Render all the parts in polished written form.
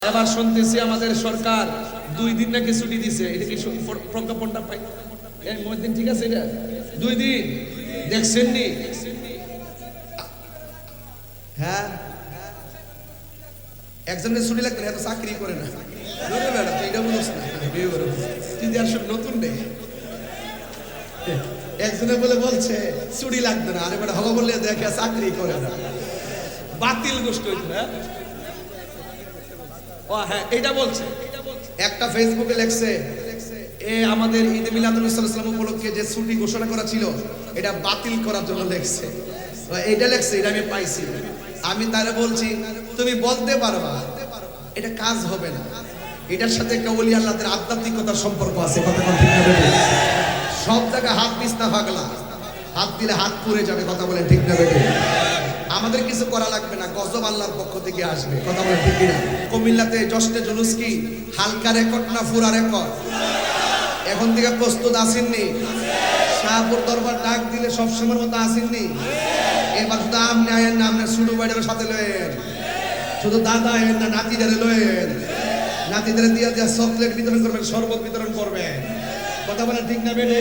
এবার শুনতেছি আমাদের সরকার 2 দিন নাকি ছুটি দিছে। এটা কি প্রজ্ঞাপনটা পাই? এই মহিউদ্দিন ঠিক আছে? এটা 2 দিন দেখছেন নি? হ্যাঁ, একজনের ছুটি লাগবে এত চাকরি করে না। এটা বলছ না, তুই আসলে নতুন নেই। একজনে বলে বলছে ছুটি লাগবে না, আরে বেটা হবা বললে দেখে চাকরি করে না, বাতিল গোষ্ঠ হইতো না। ও হ্যাঁ, এটা বলছে। একটা ফেসবুকে লেখছে এ আমাদের ঈদ মিলাদুন্নবী সাল্লাল্লাহু আলাইহি ওয়াসাল্লাম উপলক্ষে যে ছুটি ঘোষণা করা ছিল এটা বাতিল করার জন্য লেখছে। এটা লেখছে, এটা আমি পাইছি। আমি তারে বলছি তুমি বলতে পারবা, এটা কাজ হবে না, এটার সাথে একটা ওলি আল্লাহদের আধ্যাত্মিকতার সম্পর্ক আছে। কথা বলতে হবে, সব জায়গায় হাত দিস না পাগলা, হাত দিলে হাত পুড়ে যাবে। কথা বলে ঠিক না বেটে? আমাদের কিছু করা লাগবে না, গজব আল্লাহর পক্ষ থেকে আসবে। কথা বলে ঠিক না? কুমিল্লাতে জশ্নে জুলুস কি হালকা রেকর্ড না পুরা রেকর্ড? এখন থেকে প্রস্তুত আসেননি? শাহপুর দরবার ডাক দিলে সবসময়ের মতো আসেননি? এবার শুধু আমনে আয়েন না, আপনার ছোট ভাইদের সাথে লয়েন, শুধু দাদা আয়েন না, নাতিদের লয়েন, নাতিদের দিয়ে দিয়ে চকলেট বিতরণ করবেন, শরবত বিতরণ করবেন। কথা বলেন ঠিক না বেটে?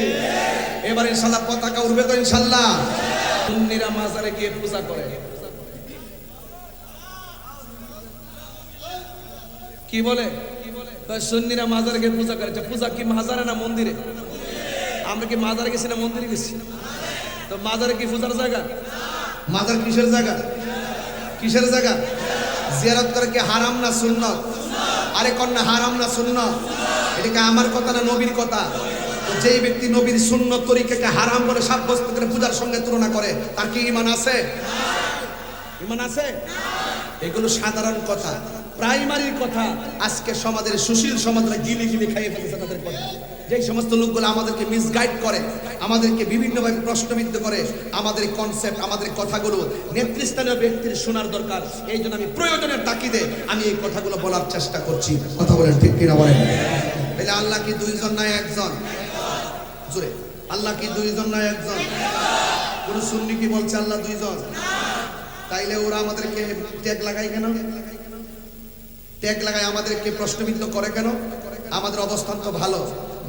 এবার ইনশাল্লাহ পতাকা উঠবে তো ইনশাল্লাহ। সুন্নিরা মাজারে গিয়ে পূজা করে, কি বলে? সুন্নিরা মাজারে গিয়ে পূজা করে। পূজা কি মাজারে না মন্দিরে? আমরা কি মাজারে গেছি না মন্দিরে গেছি? তো মাজারে কি পূজার জায়গা? মাজার কিসের জায়গা? কিসের জায়গা? জিয়ারত করে কি হারাম না সুন্নত? আরে কন্যা হারাম না সুন্নত? এটা কি আমার কথা না নবীর কথা? যেই ব্যক্তি নবীর সুন্নত তরিকাকে হারাম বলে সাব্যস্ত করে পূজার সঙ্গে তুলনা করে, তার কি ঈমান আছে? ঈমান আছে? এগুলো সাধারণ কথা, প্রাইমারি কথা। আজকে সমাজের সুশীল সমাজরা গিলি গিলি খাইয়ে ফেলেছে তাদের কথা। যেই সমস্ত লোকগুলো আমাদেরকে মিসগাইড করে, আমাদেরকে বিভিন্নভাবে প্রশ্নবিদ্ধ করে, আমাদের কনসেপ্ট, আমাদের কথাগুলো নেতৃস্থানীয় ব্যক্তির শোনার দরকার। এই জন্য আমি প্রয়োজনের তাকিদে আমি এই কথাগুলো বলার চেষ্টা করছি। কথা বলেন ঠিক কিনা বলেন? তাহলে আল্লাহ কি দুইজন না একজন? জোরে, আল্লাহ কি দুইজন না একজন? কোন সুন্নি কি বলছে আল্লাহ দুইজন? তাইলে ওরা আমাদেরকে ট্যাগ লাগায় কেন? ট্যাগ লাগায় আমাদেরকে প্রশ্নবিদ্ধ করে কেন? আমাদের অবস্থান তো ভালো,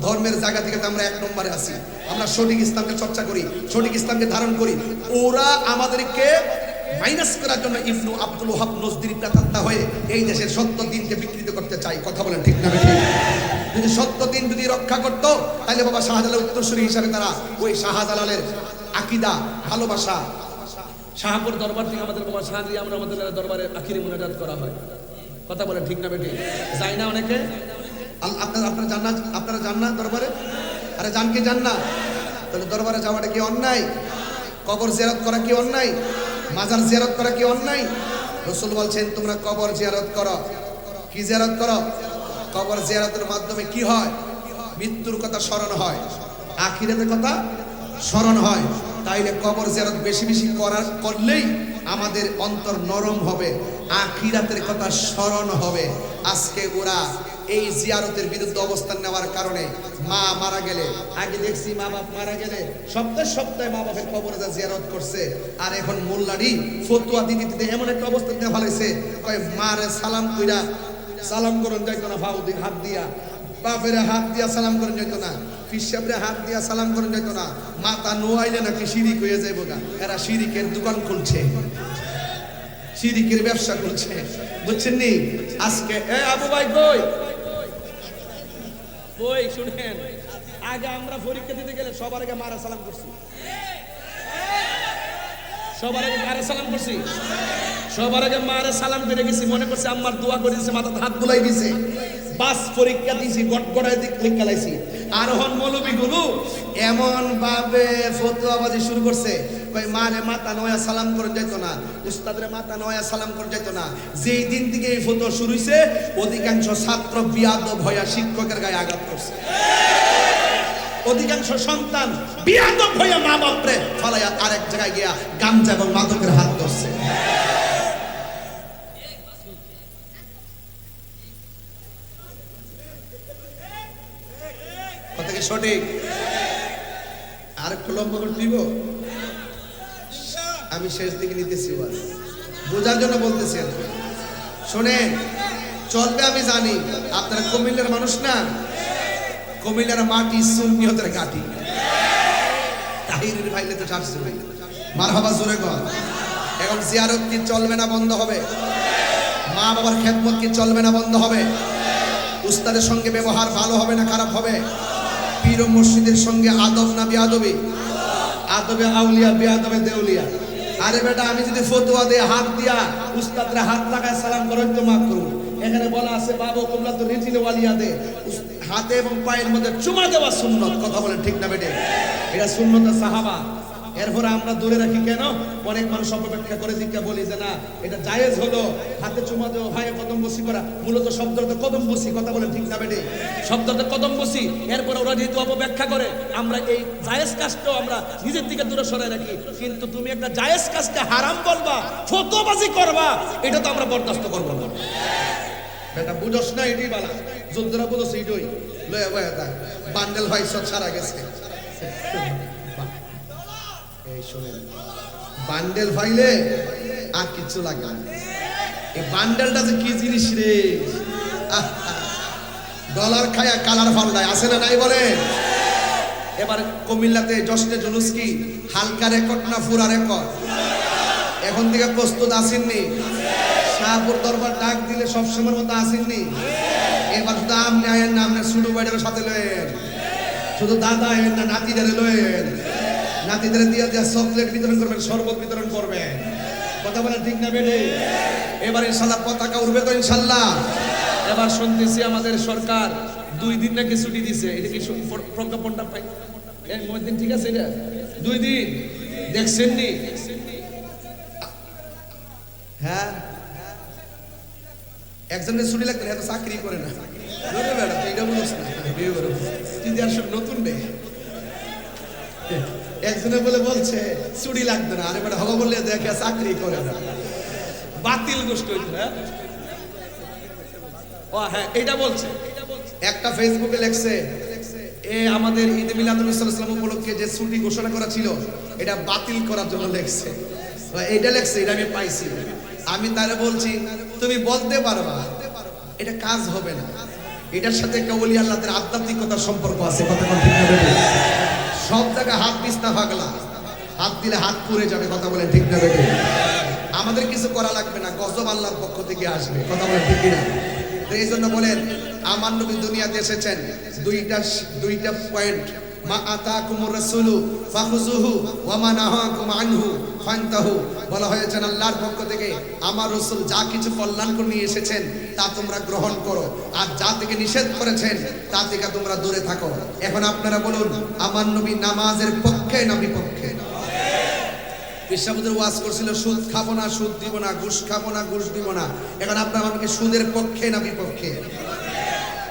ধর্মের জায়গা থেকে তো আমরা 1 নম্বরে আছি। আমরা সঠিক ইসলামকে চর্চা করি, সঠিক ইসলামকে ধারণ করি। ওরা আমাদেরকে মাইনাস করার জন্য ইবনু আব্দুল ওয়াহাব নজদির প্রেতাত্মা হয়ে এই দেশের সত্য দিনকে বিকৃত করতে চায়। কথা বলেন ঠিক না ঠিক? যদি সত্য দিন যদি রক্ষা করত, তাহলে বাবা শাহজালালের উত্তরসূরি হিসাবে তারা ওই শাহজালালের আকীদা, ভালোবাসা, শাহপুর দরবার থেকে আমাদের বাবা শাহজি আমরা আমাদের দরবারে আখিরি মুনাজাত করা হয়। কথা বলেন ঠিক না বেটি? যাই না অনেকে? আপনারা যান না দরবারে? আরে যান কি যান না? তাহলে দরবারে যাওয়াটা কি অন্যায়? কবর জিয়ারত করা কি অন্যায়? মাজার জিয়ারত করা কি অন্যায়? রাসূল বলছেন তোমরা কবর জিয়ারত করো। কি জিয়ারত করো? কবর জিয়ারতের মাধ্যমে কি হয়? মৃত্যুর কথা স্মরণ হয়, আখিরাতের কথা স্মরণ হয়। তাইলে কবর জিয়ারত বেশি বেশি করলেই আমাদের অন্তর নরম হবে, আখিরাতের কথা স্মরণ হবে। আজকে ওরা এই জিয়ারতের বিরুদ্ধে অবস্থান নেওয়ার কারণে মা মারা গেলে, আগে দেখছি মা বাপ মারা গেলে সপ্তাহে সপ্তাহে মা বাপের কবরে যা জিয়ারত করছে। আর এখন মোল্লারি ফতুয়া দিতে দিতে এমন একটা অবস্থা নিয়ে ফেলাইছে, কয় মারে সালাম কইরা সালাম করুন যাইতো না, ভাও দিয়ে হাত দিয়া, বাপেরে হাত দিয়া সালাম করেন যাইতো না, পিসাবরে হাত দিয়া সালাম করেন যাইতো না। মাথা নোয়াইলে নাকি শিরিক হয়ে যাইব গা। এরা শিরিকের দোকান খুলছে, শিরিকের ব্যবসা করছে, বুঝছেন নি? আজকে এ আবু ভাই কই কই শুনেন, আগে আমরা পরীক্ষা দিতে গেলে সবার আগে মারা সালাম করছি, সবার আগে মারা সালাম করছি, সবার আগে মারা সালাম করে গেছি, মনে করছে আম্মার দোয়া করে দিয়েছে, মাথাতে হাত বুলাই দিয়েছে, বাস পরীক্ষা দিয়েছি, গটগড়ায় দিক পরীক্ষা লাইছি। আর হন মৌলবীগুলো এমন ভাবে ফতোয়াবাজি শুরু করছে, কই মারে মাথা নয়া সালাম করে যাইতো না, উস্তাদের মাথা নয়া সালাম করে যাইতো না। যেই দিন থেকে এই ফতোয়া শুরু হইছে, অধিকাংশ ছাত্র বিয়াদব হইয়া শিক্ষকের গায়ে আঘাত করছে, অধিকাংশ সন্তান বিয়াদব হইয়া মা বাপরে ফলাইয়া আরেক জায়গায় গিয়া গাঞ্জা এবং মাদকের হাত ধরছে। কথা কি সঠিক? আর একটু লম্বা করে দিব, আমি শেষ দিকে নিতেছি, বোঝার জন্য বলতেছি। শোনেন, চলবে আমি জানি, আপনারা কুমিল্লার মানুষ না, কুমিল্লার মাটি সুন্নিয়তের ঘাটি। তাহিরের ভাইলে তো ছাড়ছে মারহাবা জোরে কর। এখন জিয়ারত কি চলবে না বন্ধ হবে? মা বাবার খেদমত কি চলবে না বন্ধ হবে? উস্তাদের সঙ্গে ব্যবহার ভালো হবে না খারাপ হবে? পীর ও মুর্শিদের সঙ্গে আদব না বেয়াদবি? আদবে আউলিয়া বেয়াদবে দেউলিয়া। আরে বেটা, আমি যদি ফতোয়া দিয়ে হাত দিয়া উস্তাদরা হাত লাগায় সালাম করেন তো মাফ করুন। এখানে বলা আছে বাবু কুমলা তো রিজিলে ওয়ালিয়া দে, হাতে এবং পায়ের মধ্যে চুমা দেওয়া সুন্নত। কথা বলেন ঠিক না বেটে? এটা সুন্নতের সাহাবা। এরপরে আমরা দূরে রাখি কেন? অনেক মানুষ অপব্যাখ্যা করে দিকে বলি যে না এটা জায়েজ হলো, হাতে চুমা দেওয়া হয় কদম বসি করা, মূলত শব্দটা কদম বসি। কথা বলেন ঠিক না বেটে? শব্দটা কদম বসি। এরপরে ওরা যেহেতু অপব্যাখ্যা করে, আমরা এই জায়েজ কাজটাও আমরা নিজের দিকে দূরে সরাই রাখি। কিন্তু তুমি একটা জায়েজ কাজকে হারাম বলবা, ফতোয়াবাজি করবা, এটা তো আমরা বরদাস্ত করবো না। বেটা বুঝস না, এটাই বালা যুদ্ধরা বুঝস এইটাই লয়া বয়া থাক। বান্ডেল ভাই সব ছাড়া গেছে। এই শোনেন, বান্ডেল ভাইলে আর কিছু লাগে না। এই বান্ডেলটা যে কি জিনিস রে, ডলার খায়া কালার ফাল্লায় আছে না নাই বলে। এবার কুমিল্লাতে জশ্নে জুলুস কি হালকা রেকর্ড না পুরা রেকর্ড? এখন থেকে প্রস্তুত আসেননি? শাহপুর দরবার ডাক দিলে সবসময়ের মতো আসেননি? এবার শুধু আপনি আয়েন না, আপনার ছোট ভাইদের সাথে লয়েন, শুধু দাদা আয়েন না, নাতিদের লয়েন। নাতিদের দিয়ে দিয়ে চকলেট বিতরণ করবেন, শরবত বিতরণ করবেন। কথা বলেন ঠিক না বেটে? এবার ইনশাল্লাহ পতাকা উড়বে তো ইনশাল্লাহ। এবার শুনতেছি আমাদের সরকার 2 দিন নাকি ছুটি দিছে। এটা কি প্রজ্ঞাপনটা পাই? এই মহিদিন ঠিক আছে? এটা 2 দিন দেখছেন নি? হ্যাঁ, একজনের ছুটি লাগবে না, এত চাকরি করে না। এটা বলিস না, তুই আর সব নতুন রে। একজনে বলে বলছে ছুটি লাগবে না, আরে বেটা হবা বললে দেখে চাকরি করে না, বাতিল গোষ্ঠী হইতো। হ্যাঁ ও হ্যাঁ, এটা বলছে। একটা ফেসবুকে লেখছে আমাদের ঈদ মিলাদুন নবী সাল্লাল্লাহু আলাইহি ওয়াসাল্লাম উপলক্ষে যে ছুটি ঘোষণা করা ছিল এটা বাতিল করার জন্য লেখছে। এটা লেখছে, এটা আমি পাইছি। আমি তারে বলছি তুমি বলতে পারবা, এটা কাজ হবে না, এটার সাথে একটা ওলি আল্লাহদের আধ্যাত্মিকতার সম্পর্ক আছে। কথা বলেন ঠিক না? সব জায়গায় হাত বিস্তা ভাগলা, হাত দিলে হাত পুড়ে যাবে। কথা বলেন ঠিক না? আমাদের কিছু করা লাগবে না, গজব আল্লাহর পক্ষ থেকে আসবে। কথা বলেন ঠিক না? এই জন্য বলেন আমার নবী দুনিয়াতে এসেছেন দুইটা পয়েন্ট, মা আতাকুমুর রাসূলু ফাখুযুহু ওয়া মা নাহাকুম আনহু ফান্তাহু। বলা হয়েছে আল্লাহর পক্ষ থেকে আমার রাসূল যা কিছু কল্যাণকর নিয়ে এসেছেন তা তোমরা গ্রহণ করো, আর যা থেকে নিষেধ করেছেন তা থেকে তোমরা দূরে থাকো। এখন আপনারা বলুন আমার নবী নামাজের পক্ষে না বিপক্ষে? বিশ্ববুদের ওয়াজ করছিল সুদ খাবো না, সুদ দিব না, ঘুষ খাবো না, ঘুষ দিব না। এখন আপনারা আমাকে সুদের পক্ষে না বিপক্ষে?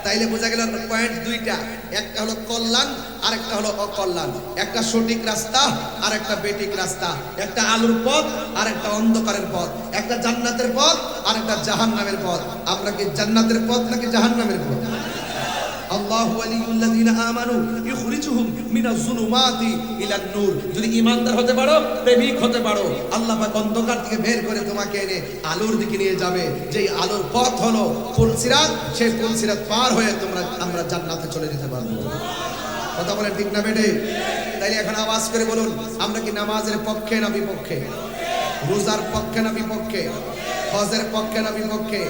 তাইলে বোঝা গেল পয়েন্ট দুইটা, একটা হলো কল্যাণ আর একটা হলো অকল্যাণ, একটা সঠিক রাস্তা আর একটা বেঠিক রাস্তা, একটা আলোর পথ আর একটা অন্ধকারের পথ, একটা জান্নাতের পথ আর একটা জাহান্নামের পথ। আমরা কি জান্নাতের পথ নাকি জাহান্নামের পথ? আল্লাহু ওয়ালিউল্লাযিনা আমানু ইখরিজুহুম মিনাজ যুলুমাতি ইলান নূর। যদি ঈমানদার হতে পারো, প্রেমিক হতে পারো, আল্লাহ পাক অন্ধকার থেকে বের করে তোমাকে এনে আলোর দিকে নিয়ে যাবে। যেই আলোর পথ হলো পুলসিরাত, সেই পুলসিরাত পার হয়ে আমরা জান্নাতে চলে যেতে পারবো। কথা বলেন ঠিক না বেটে? তাইলে এখন আওয়াজ করে বলুন আমরা কি নামাজের পক্ষে না বিপক্ষে? রোজার পক্ষে না বিপক্ষে? হজের পক্ষে না বিপক্ষে?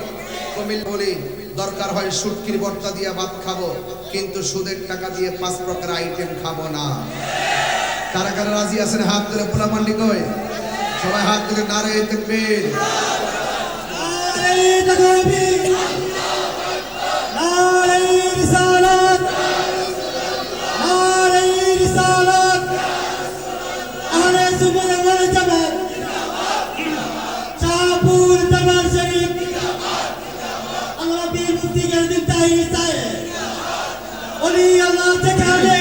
কমিল বলি দরকার হয় শুটকির ভর্তা দিয়ে ভাত খাবো, কিন্তু সুদের টাকা দিয়ে 5 প্রকার আইটেম খাবো না। কারা কারা রাজি আছেন হাত তুলে? পোলা মান্ডি কই? সবাই হাত তুলে নারে তাকবীর, নারে তাকবীর, নারে রিসালাত, নারে রিসালাত, আহলে সুবহান ওয়াল জামাত, শাহপুর দরবার শরীফ, আল্লাহ বীর মুফতি গাজী তাহির সাহেব, ওলি আল্লাহ যেখানে,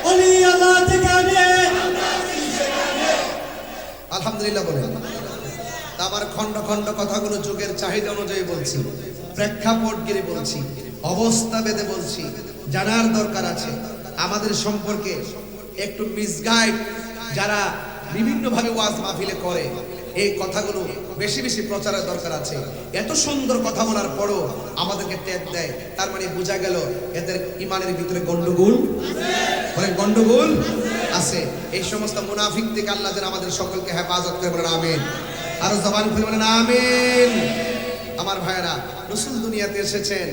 ওলি আল্লাহ যেখানে। আলহামদুলিল্লাহ বলেন। আমার খন্ড খন্ড কথাগুলো যুগের চাহিদা অনুযায়ী বলছি, প্রেক্ষাপটগিরি বলছি, অবস্থা ভেদে বলছি। জানার দরকার আছে আমাদের সম্পর্কে একটু মিসগাইড যারা বিভিন্নভাবে ওয়াজ মাহফিলে করে, এই কথাগুলো বেশি বেশি প্রচারের দরকার আছে। এত সুন্দর কথা বলার পরও আমাদেরকে ট্যাগ দেয়, তার মানে বোঝা গেল এদের ইমানের ভিতরে গন্ডগোল আছে, গন্ডগোল আছে। এই সমস্ত মুনাফিক থেকে আল্লাহ যেন আমাদের সকলকে হেফাজত করে, বলেন আমিন। আরো জবান খুলে বলেন আমিন। আমার ভাইরা, রাসূল দুনিয়াতে এসেছেন,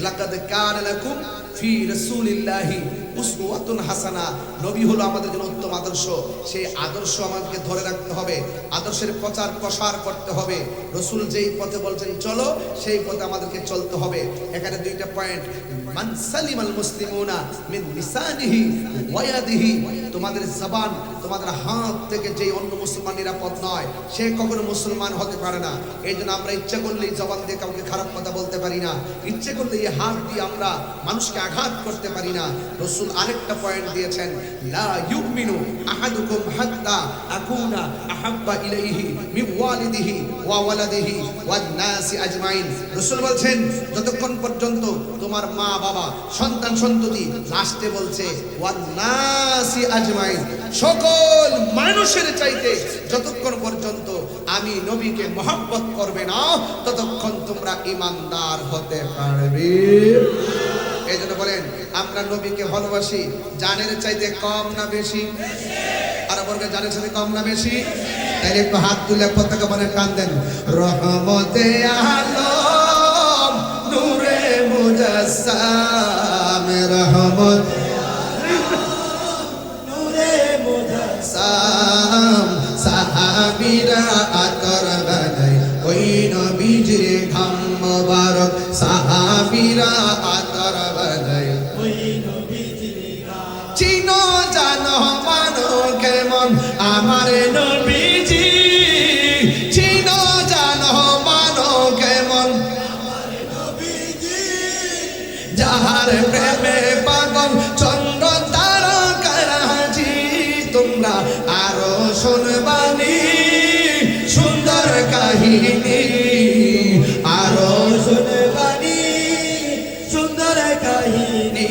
লাকাদ কানা লাকুম ফি রাসূলিল্লাহি উসওয়াতুন হাসানা। নবী হলো আমাদের জন্য উত্তম আদর্শ। সেই আদর্শ আমাদেরকে ধরে রাখতে হবে, আদর্শের প্রচার প্রসার করতে হবে। রাসূল যেই পথে বলছেন চলো, সেই পথে আমাদেরকে চলতে হবে। এখানে দুইটা পয়েন্ট, মান সালিমাল মুসলিমুনা মিন লিসানিহি ওয়া ইয়াদিহি। তোমাদের জবান, তোমাদের হাত থেকে যেই অন্য মুসলমান নিরাপদ নয়, সে কখনো মুসলমান হতে পারে না। এই জন্য আমরা ইচ্ছা করলেই জবান দিয়ে কাউকে খারাপ কথা বলতে পারি না, ইচ্ছে করলে এই হাত দিয়ে আমরা মানুষকে আঘাত করতে পারি না। রাসূল আরেকটা পয়েন্ট দিয়েছেন, লা ইউমিনু আহাদুকুম হাত্তা আকুনা আহাব্বা ইলাইহি মিন ওয়ালিদিহি ওয়া ওয়ালাদিহি ওয়ান নাসি আজমাইন। রাসূল বলছেন, যতক্ষণ পর্যন্ত তোমার মা বাবা, সন্তান সন্ততি, লাস্টে বলছে ওয়ান নাসি আজমাইন, সকল মানুষের চাইতে যতক্ষণ পর্যন্ত আমি নবীকে মহব্বত করবে না, ততক্ষণ তোমরা ঈমানদার হতে পারবে। এই জন্য বলেন, আমরা নবীকে ভালোবাসি জানের চাইতে কম না বেশি? আর বলবেন জানের চাইতে কম না বেশি? তাইলে একটু হাত তুলে পতাকা বনে টান দেন, রহমতে আলম নূরে মুজাসসাম, রহমত নূরে মুজাসসাম। সাহাবীরা আতর বানাই ওই নবীজির ঘাম মোবারক, সাহাবীরা আতর বানাই ওই নবীজির ঘাম। চিনো জানো মানো কেমন আমার নবীজি, চিনো জানো মানো কেমন আমার নবীজি, যাহার প্রেমে পাগল চন্দ্র তারকারাজি। তোমরা আরো শুনবানি সুন্দর কাহিনী, আরো শুনবানি সুন্দর কাহিনী।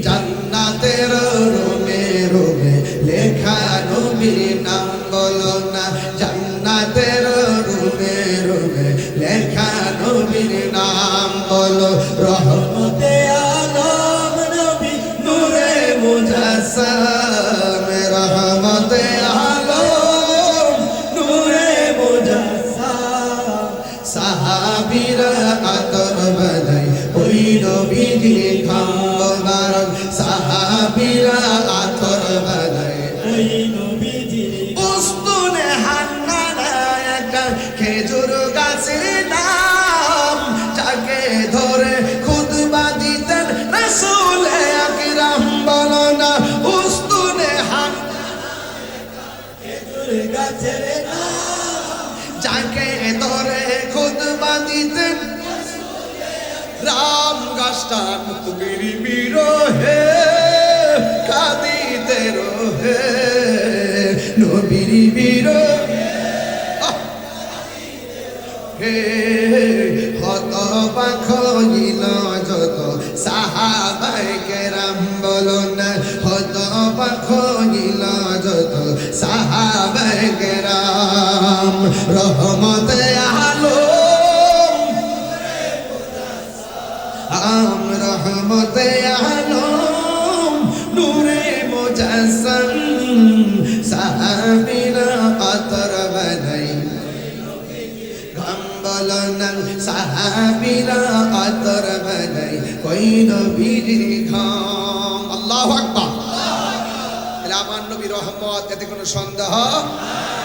জান্নাতের রুমে রুমে লেখা নবীর নাম বলো না, জান্নাতের রুমে রুমে লেখা নবীর নাম বলো। রহমতে আলম নবী নূরে মুজাসসাম, রহমতে আলম নূরে মুজাসসাম। সাহাবীরা আতর বানাই ওই নবীজির ঘাম মোবারক, সাহাবীরা আতর বানাই ওই নবীজির। উস্তুনে হান্নানা একটা খেজুর গাছের নাম, যাকে ধরে খুতবা দিতেন রাসূল আকরাম, বলো না। উস্তুনে হান্নানা একটা খেজুর গাছের নাম, যাকে ধরে খুতবা দিতেন রাম। গাছটা নবীর বিরহে কাঁদিতে রহে, নবীর বিরহে হতবাক হইল যত সাহাবায়ে কেরাম, বলো না। হতবাক হইল যত সাহাবায়ে কেরাম। রহমতে আলম রহমতে আলম নূরে মুজাসসাম। সাহাবীরা আতর বানাই ঘাম বলো না, সাহাবীরা আতর বানাই ওই নবীজির ঘাম। আল্লাহু আকবার। আমার নবী রহমত, এতে কোনো সন্দেহ?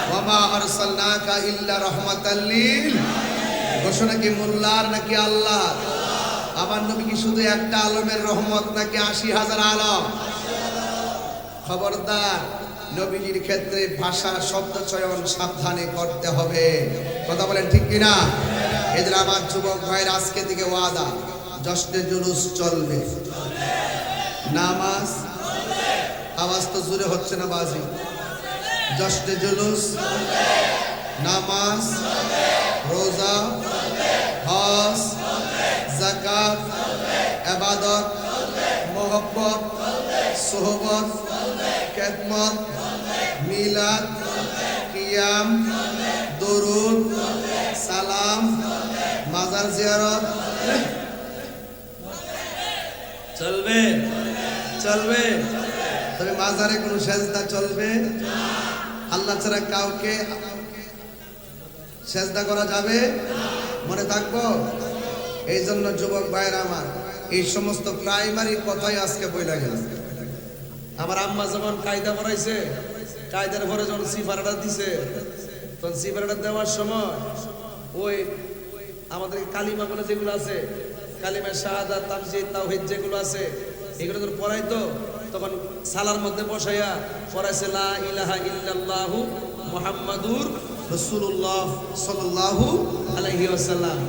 ওয়া মা আরসালনাকা ইল্লা রাহমাতাল লিল। ঘোষণা কি মোল্লার নাকি আল্লাহ? আমার নবী কি শুধু একটা আলমের রহমত নাকি ৮০,০০০ আলম? খবরদার, নবীজির ক্ষেত্রে ভাষা শব্দ চয়ন সাবধানে করতে হবে। কথা বলেন ঠিক কিনা? এদের আমার যুবক ভাইয়ের আজকে থেকে ওয়াদা, জশ্নে জুলুস চলবে, নামাজ, আওয়াজ তো জোরে হচ্ছে না বাজি, জশ্নে জুলুস, নামাজ, রোজা, হজ, যাকাত, ইবাদত, মোহব্বত, সোহবত, খেদমত, মিলাদ, কিয়াম দরুদ সালাম মাজার জিয়ারত চলবে চলবে। তবে মাজারে কোনো সেজদা চলবে? আল্লাহ ছাড়া কাউকে সেজদা করা যাবে? মনে থাকবো। এই জন্য যুবক ভাইরা আমার, এই সমস্ত প্রাইমারি কথাই আজকে বইলা গেল। আমার আম্মা যখন কায়দা পড়াইছে, কায়দার পরে যখন সিফারাটা দিছে, তখন সিফারাটা দেওয়ার সময় ওই আমাদের কালিমা বলে যেগুলো আছে, কালিমা শাহাদাত তামজিদ তাওহীদ যেগুলো আছে, এগুলো যখন পড়াইতো তখন সালার মধ্যে বসাইয়া পড়াইছে লা ইলাহা ইল্লাল্লাহু মুহাম্মাদুর রাসূলুল্লাহ সাল্লাল্লাহু আলাইহি ওয়াসাল্লাম।